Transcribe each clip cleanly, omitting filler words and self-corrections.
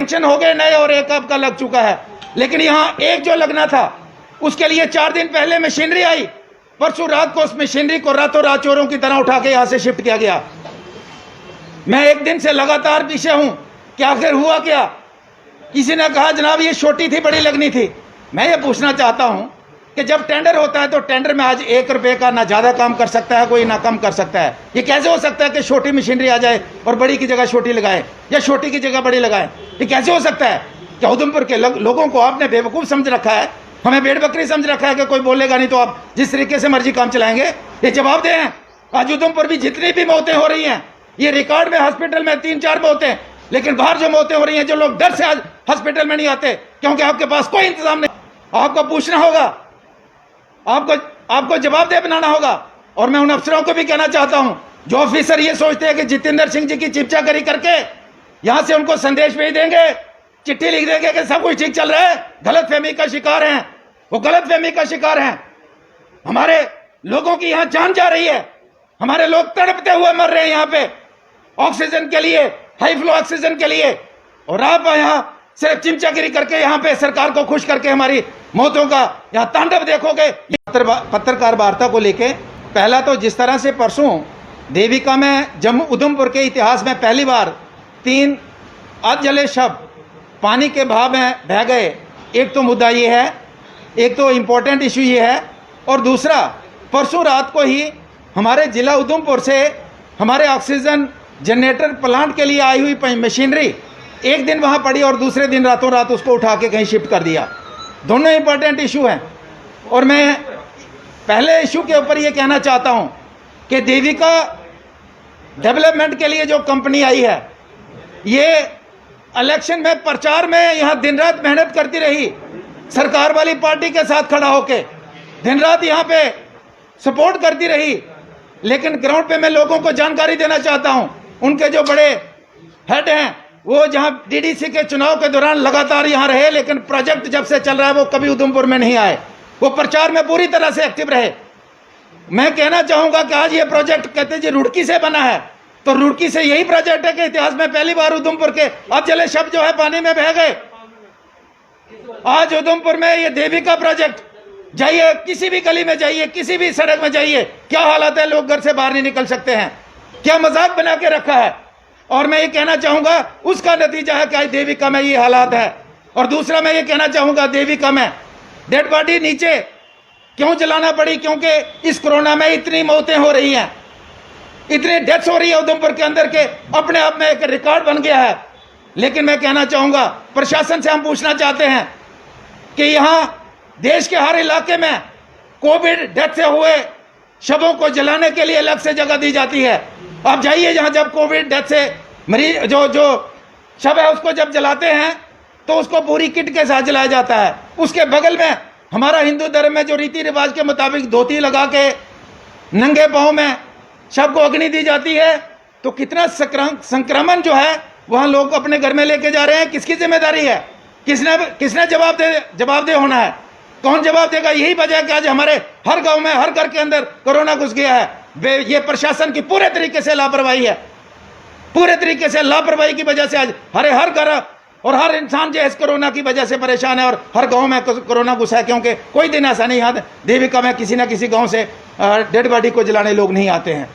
Sanction हो गए नए और एक आपका लग चुका है, लेकिन यहाँ एक जो लगना था उसके लिए 4 दिन पहले मशीनरी आई। परसों रात को उस मशीनरी को रातों रात चोरों की तरह उठा के यहाँ से शिफ्ट किया गया। मैं एक दिन से लगातार पीछे हूं कि आखिर हुआ क्या। किसी ने कहा जनाब ये छोटी थी बड़ी लगनी थी। मैं ये पूछना चाहता हूं कि जब टेंडर होता है तो टेंडर में आज 1 रुपए का ना ज़्यादा काम कर सकता है कोई, ना कम कर सकता है। ये कैसे हो सकता है कि छोटी मशीनरी आ जाए और बड़ी की जगह छोटी लगाए या छोटी की जगह बड़ी लगाए? ये कैसे हो सकता है? क्या उधमपुर के लोगों को आपने बेवकूफ़ समझ रखा है? हमें भेड़ बकरी समझ रखा है कि कोई बोलेगा नहीं तो आप जिस तरीके से मर्जी काम चलाएंगे? ये जवाब दें। आज उधमपुर भी जितनी भी मौतें हो रही हैं, ये रिकॉर्ड में हॉस्पिटल में 3-4 मौतें, लेकिन बाहर जो मौतें हो रही हैं, जो लोग डर से आज हॉस्पिटल में नहीं आते क्योंकि आपके पास कोई इंतजाम नहीं। आपको पूछना होगा, आपको जवाबदेह बनाना होगा। और मैं उन अफसरों को भी कहना चाहता हूं जो ऑफिसर ये सोचते हैं कि जितेंद्र सिंह जी की चिपचाकरी करके यहां से उनको संदेश भेज देंगे, चिट्ठी लिख देंगे कि सब कुछ ठीक चल रहा है, गलतफहमी का शिकार हैं। वो गलतफहमी का शिकार हैं। हमारे लोगों की यहां जान जा रही है, हमारे लोग तड़पते हुए मर रहे हैं यहाँ पे ऑक्सीजन के लिए, हाई फ्लो ऑक्सीजन के लिए, और आप यहाँ सिर्फ चिमचागिरी करके यहाँ पे सरकार को खुश करके हमारी मौतों का यहाँ तांडव देखोगे। पत्रकार वार्ता को लेके पहला तो जिस तरह से परसों देविका में जम्मू उधमपुर के इतिहास में पहली बार 3 अधजले शव पानी के बहाव में बह गए, एक तो मुद्दा ये है, एक तो इम्पोर्टेंट इशू ये है, और दूसरा परसों रात को ही हमारे जिला उधमपुर से हमारे ऑक्सीजन जनरेटर प्लांट के लिए आई हुई मशीनरी एक दिन वहाँ पड़ी और दूसरे दिन रातों रात उसको उठा के कहीं शिफ्ट कर दिया। दोनों इंपॉर्टेंट इशू हैं। और मैं पहले इशू के ऊपर ये कहना चाहता हूँ कि देविका डेवलपमेंट के लिए जो कंपनी आई है, ये इलेक्शन में प्रचार में यहाँ दिन रात मेहनत करती रही, सरकार वाली पार्टी के साथ खड़ा होके दिन रात यहाँ पे सपोर्ट करती रही, लेकिन ग्राउंड पे मैं लोगों को जानकारी देना चाहता हूँ, उनके जो बड़े हेड हैं वो जहाँ डीडीसी के चुनाव के दौरान लगातार यहाँ रहे, लेकिन प्रोजेक्ट जब से चल रहा है वो कभी उधमपुर में नहीं आए, वो प्रचार में पूरी तरह से एक्टिव रहे। मैं कहना चाहूँगा कि आज ये प्रोजेक्ट कहते जी रुड़की से बना है, तो रुड़की से यही प्रोजेक्ट है कि इतिहास में पहली बार उधमपुर के अधजले शव जो है पानी में बह गए। आज उधमपुर में ये देविका प्रोजेक्ट, जाइए किसी भी गली में जाइए, किसी भी सड़क में जाइए, क्या हालत है, लोग घर से बाहर नहीं निकल सकते हैं, क्या मजाक बना के रखा है। और मैं ये कहना चाहूंगा उसका नतीजा है कि आज देविका में ये हालात है। और दूसरा मैं ये कहना चाहूंगा देविका में डेड बॉडी नीचे क्यों जलाना पड़ी, क्योंकि इस कोरोना में इतनी मौतें हो रही हैं, इतनी डेथ्स हो रही है उधमपुर के अंदर के अपने आप में एक रिकॉर्ड बन गया है। लेकिन मैं कहना चाहूंगा प्रशासन से हम पूछना चाहते हैं कि यहाँ देश के हर इलाके में कोविड डेथ से हुए शवों को जलाने के लिए अलग से जगह दी जाती है। आप जाइए जहाँ जब कोविड डेथ से मरीज जो शव है उसको जब जलाते हैं तो उसको पूरी किट के साथ जलाया जाता है। उसके बगल में हमारा हिंदू धर्म में जो रीति रिवाज के मुताबिक धोती लगा के नंगे पाँव में शव को अग्नि दी जाती है, तो कितना संक्रमण जो है वहाँ लोग अपने घर में लेके जा रहे हैं। किसकी जिम्मेदारी है? किसने जवाबदेह होना है? कौन जवाब देगा? यही वजह है कि आज हमारे हर गांव में हर घर के अंदर कोरोना घुस गया है। ये प्रशासन की पूरे तरीके से लापरवाही है, पूरे तरीके से लापरवाही की वजह से आज हर घर और हर इंसान जो है इस कोरोना की वजह से परेशान है और हर गांव में कोरोना घुसा है। क्योंकि कोई दिन ऐसा नहीं आता देविका में किसी ना किसी गांव से डेड बॉडी को जलाने लोग नहीं आते हैं।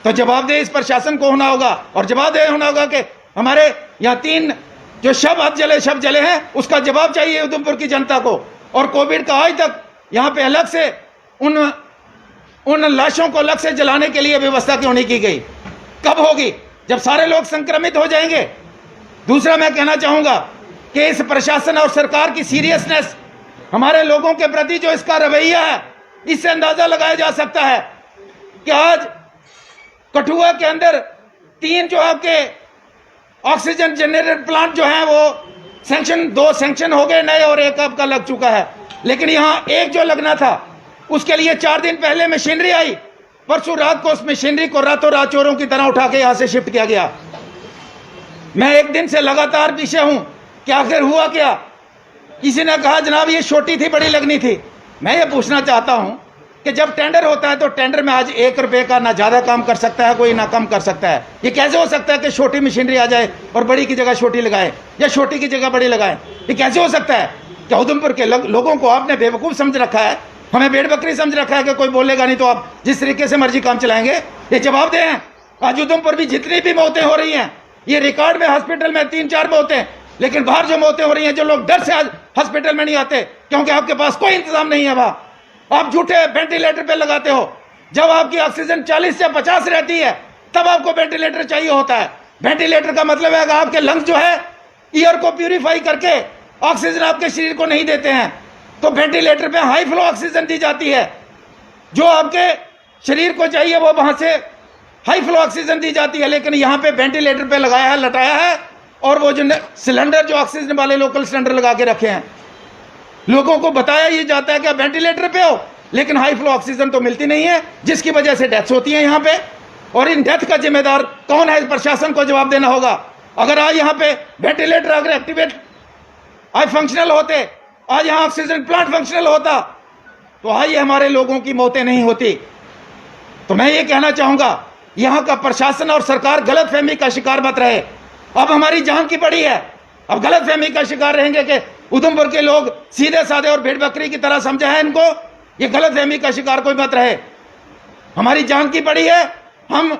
तो जवाबदेह इस प्रशासन को होना होगा और जवाबदेह होना होगा कि हमारे यहाँ 3 जो शव जले हैं उसका जवाब चाहिए उधमपुर की जनता को। और कोविड का आज तक यहाँ पे अलग से उन लाशों को अलग से जलाने के लिए व्यवस्था क्यों नहीं की गई? कब होगी? जब सारे लोग संक्रमित हो जाएंगे। दूसरा मैं कहना चाहूंगा कि इस प्रशासन और सरकार की सीरियसनेस, हमारे लोगों के प्रति जो इसका रवैया है, इससे अंदाजा लगाया जा सकता है कि आज कठुआ के अंदर 3 जो आपके ऑक्सीजन जनरेटर प्लांट जो है वो 2 सैंक्शन हो गए नए और एक आपका लग चुका है, लेकिन यहाँ एक जो लगना था उसके लिए 4 दिन पहले मशीनरी आई। परसों रात को उस मशीनरी को रातों रात चोरों की तरह उठा के यहाँ से शिफ्ट किया गया। मैं एक दिन से लगातार पीछे हूँ कि आखिर हुआ क्या। किसी ने कहा जनाब ये छोटी थी बड़ी लगनी थी। मैं ये पूछना चाहता हूँ कि जब टेंडर होता है तो टेंडर में आज 1 रुपए का ना ज्यादा काम कर सकता है कोई, ना कम कर सकता है। ये कैसे हो सकता है कि छोटी मशीनरी आ जाए और बड़ी की जगह छोटी लगाए, या छोटी की जगह बड़ी लगाए? ये कैसे हो सकता है? क्या उधमपुर के लोगों को आपने बेवकूफ़ समझ रखा है, हमें भेड़ बकरी समझ रखा है कि कोई बोलेगा नहीं तो आप जिस तरीके से मर्जी काम चलाएंगे? ये जवाब दें। आज उधमपुर भी जितनी भी मौतें हो रही हैं, ये रिकॉर्ड में हॉस्पिटल में 3-4 मौतें, लेकिन बाहर जो मौतें हो रही हैं, जो लोग डर से आज हॉस्पिटल में नहीं आते क्योंकि आपके पास कोई इंतजाम नहीं है। वहाँ आप झूठे वेंटिलेटर पे लगाते हो। जब आपकी ऑक्सीजन 40 से 50 रहती है तब आपको वेंटिलेटर चाहिए होता है। वेंटिलेटर का मतलब है कि आपके लंग्स जो है ईयर को प्यूरिफाई करके ऑक्सीजन आपके शरीर को नहीं देते हैं, तो वेंटिलेटर पे हाई फ्लो ऑक्सीजन दी जाती है। जो आपके शरीर को चाहिए वो वहां से हाई फ्लो ऑक्सीजन दी जाती है, लेकिन यहाँ पे वेंटिलेटर पे लगाया है, लटाया है, और वो जो सिलेंडर जो ऑक्सीजन वाले लोकल सिलेंडर लगा के रखे हैं, लोगों को बताया ये जाता है कि आप वेंटिलेटर पे हो, लेकिन हाई फ्लो ऑक्सीजन तो मिलती नहीं है, जिसकी वजह से डेथ्स होती है यहाँ पे। और इन डेथ का जिम्मेदार कौन है? प्रशासन को जवाब देना होगा। अगर आज यहाँ पे वेंटिलेटर अगर एक्टिवेट आज फंक्शनल होते, आज यहाँ ऑक्सीजन प्लांट फंक्शनल होता, तो आज ये हमारे लोगों की मौतें नहीं होती। तो मैं ये कहना चाहूंगा, यहाँ का प्रशासन और सरकार गलतफहमी का शिकार मत रहे। अब हमारी जान की पड़ी है, अब गलतफहमी का शिकार रहेंगे कि उधमपुर के लोग सीधे साधे और भेड़ बकरी की तरह समझा है इनको। ये गलतफहमी का शिकार कोई मत रहे। हमारी जान की पड़ी है, हम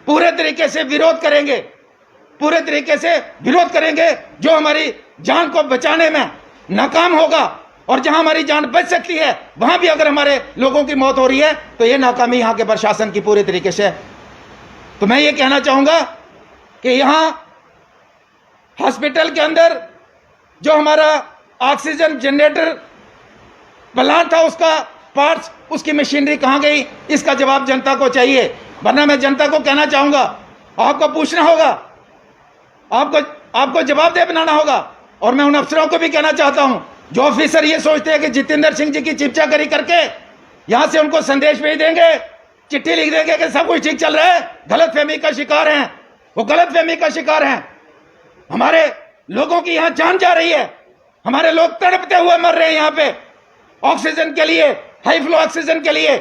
पूरे तरीके से विरोध करेंगे, पूरे तरीके से विरोध करेंगे। जो हमारी जान को बचाने में नाकाम होगा और जहां हमारी जान बच सकती है वहां भी अगर हमारे लोगों की मौत हो रही है तो ये नाकामी यहां के प्रशासन की पूरे तरीके से। तो मैं ये कहना चाहूंगा कि यहां हॉस्पिटल के अंदर जो हमारा ऑक्सीजन जनरेटर प्लांट था, उसका पार्ट्स, उसकी मशीनरी कहां गई, इसका जवाब जनता को चाहिए। वरना मैं जनता को कहना चाहूंगा, आपको पूछना होगा, आपको जवाबदेह बनाना होगा। और मैं उन अफसरों को भी कहना चाहता हूं जो ऑफिसर ये सोचते हैं कि जितेंद्र सिंह जी की चिपचाकरी करके यहां से उनको संदेश भेज देंगे, चिट्ठी लिख देंगे कि सब कुछ ठीक चल रहा है, गलतफहमी का शिकार हैं, वो गलतफहमी का शिकार हैं। हमारे लोगों की यहां जान जा रही है, हमारे लोग तड़पते हुए मर रहे हैं यहाँ पे ऑक्सीजन के लिए, हाई फ्लो ऑक्सीजन के लिए,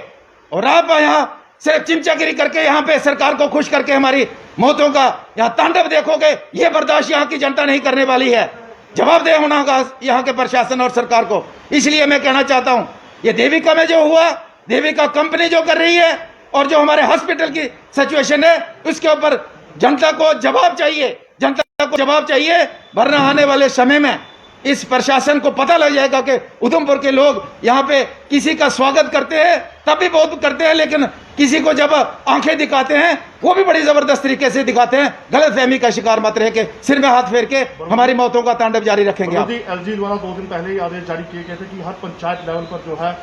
और आप यहाँ सिर्फ चिमचागिरी करके यहाँ पे सरकार को खुश करके हमारी मौतों का यहाँ तांडव देखोगे। ये बर्दाश्त यहाँ की जनता नहीं करने वाली है। जवाबदेह होना होगा यहाँ के प्रशासन और सरकार को। इसलिए मैं कहना चाहता हूँ, ये देविका में जो हुआ, देविका कंपनी जो कर रही है और जो हमारे हॉस्पिटल की सिचुएशन है, उसके ऊपर जनता को जवाब चाहिए, जनता को जवाब चाहिए। वरना आने वाले समय में इस प्रशासन को पता लग जाएगा कि उधमपुर के लोग यहाँ पे किसी का स्वागत करते हैं तब भी बहुत करते हैं, लेकिन किसी को जब आंखें दिखाते हैं वो भी बड़ी जबरदस्त तरीके से दिखाते हैं। गलतफहमी का शिकार मत रह के सिर में हाथ फेर के हमारी मौतों का तांडव जारी रखेंगे। एलजी द्वारा 2 दिन पहले ही आदेश जारी किए गए थे कि हर पंचायत लेवल पर जो है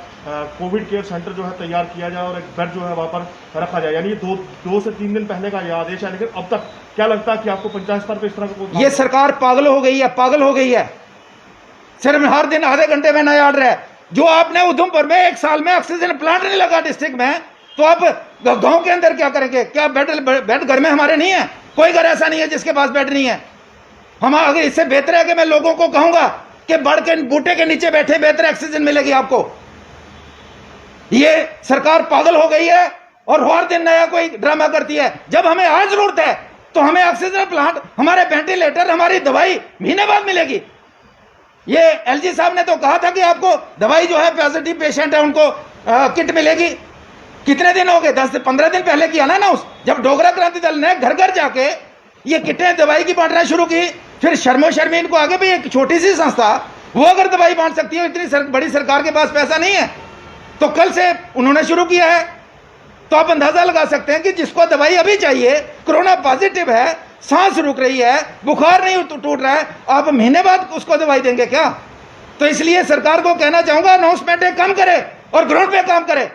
कोविड केयर सेंटर जो है तैयार किया जाए और एक बेड जो है वहां पर रखा जाए। यानी 2 से 3 दिन पहले का यह आदेश है, लेकिन अब तक क्या लगता है कि आपको पंचायत स्तर पर इस तरह का ये सरकार पागल हो गई है, पागल हो गई है। सिर्फ हर दिन आधे घंटे में नया ऑर्डर है। जो आपने उधमपुर में 1 साल में ऑक्सीजन प्लांट नहीं लगा डिस्ट्रिक्ट में, तो आप गांव के अंदर क्या करेंगे? क्या बेड घर में हमारे नहीं है? कोई घर ऐसा नहीं है जिसके पास बेड नहीं है। हम अगर इससे बेहतर है कि मैं लोगों को कहूंगा कि बड़ के बूटे के नीचे बैठे बेहतर ऑक्सीजन मिलेगी आपको। ये सरकार पागल हो गई है और हर दिन नया कोई ड्रामा करती है। जब हमें आज जरूरत है तो हमें ऑक्सीजन प्लांट, हमारे वेंटिलेटर, हमारी दवाई महीने बाद मिलेगी। ये एलजी साहब ने तो कहा था कि आपको दवाई जो है पॉजिटिव पेशेंट है उनको किट मिलेगी। कितने दिन हो गए? 10 से 15 दिन पहले किया ना अनाउंस, जब डोगरा क्रांति दल ने घर घर जाके ये किटें दवाई की बांटना शुरू की। फिर शर्मो शर्मीन को आगे भी एक छोटी सी संस्था वो अगर दवाई बांट सकती है, इतनी बड़ी सरकार के पास पैसा नहीं है, तो कल से उन्होंने शुरू किया है। तो आप अंदाजा लगा सकते हैं कि जिसको दवाई अभी चाहिए, कोरोना पॉजिटिव है, सांस रुक रही है, बुखार नहीं टूट रहा है, आप महीने बाद उसको दवाई देंगे क्या? तो इसलिए सरकार को कहना चाहूंगा, अनाउंसमेंट कम करे और ग्राउंड पे काम करे।